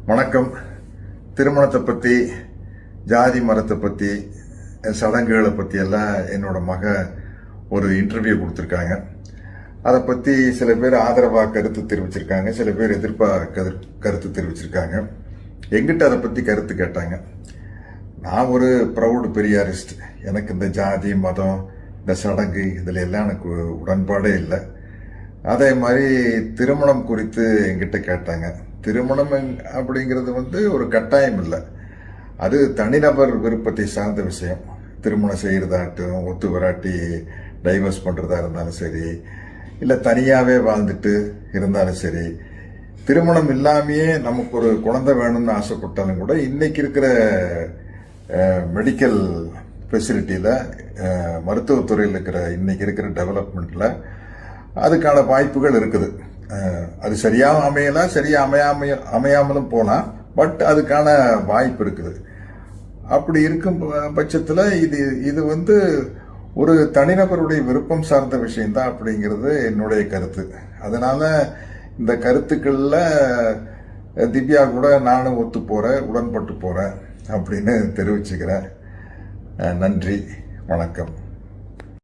வணக்கம். திருமணத்தை பற்றி, ஜாதி மரத்தை பற்றி, சடங்குகளை பற்றி எல்லாம் என்னோட மக ஒரு இன்டர்வியூ கொடுத்துருக்காங்க. அதை பற்றி சில பேர் ஆதரவாக கருத்து தெரிவிச்சிருக்காங்க, சில பேர் எதிர்ப்பாக கருத்து தெரிவிச்சிருக்காங்க. எங்கிட்ட அதை பற்றி கருத்து கேட்டாங்க. நான் ஒரு ப்ரௌடு பெரியாரிஸ்ட். எனக்கு இந்த ஜாதி மதம் இந்த சடங்கு இதில் எல்லாம் எனக்கு உடன்பாடே இல்லை. அதே மாதிரி திருமணம் குறித்து எங்கிட்ட கேட்டாங்க. திருமணம் அப்படிங்கிறது ஒரு கட்டாயம் இல்லை, அது தனிநபர் விருப்பத்தை சார்ந்த விஷயம். திருமணம் செய்கிறதாட்டும், ஒத்து வராட்டி டைவர்ஸ் பண்ணுறதா இருந்தாலும் சரி, இல்லை தனியாகவே வாழ்ந்துட்டு இருந்தாலும் சரி, திருமணம் இல்லாமையே நமக்கு ஒரு குழந்தை வேணும்னு ஆசைப்பட்டாலும் கூட இன்னைக்கு இருக்கிற மெடிக்கல் ஃபெசிலிட்டியில், மருத்துவத்துறையில் இன்னைக்கு இருக்கிற டெவலப்மெண்ட்டில் அதுக்கான வாய்ப்புகள் இருக்குது. அது சரியாக அமையலாம், சரியாக அமையாமலும் போகலாம், பட் அதுக்கான வாய்ப்பு இருக்குது. அப்படி இருக்கும் பட்சத்தில் இது ஒரு தனிநபருடைய விருப்பம் சார்ந்த விஷயம்தான் அப்படிங்கிறது என்னுடைய கருத்து. அதனால இந்த கருத்துக்களில் திவ்யா கூட நானும் ஒத்து போகிறேன், உடன்பட்டு போகிறேன் அப்படின்னு தெரிவிச்சுக்கிறேன். நன்றி, வணக்கம்.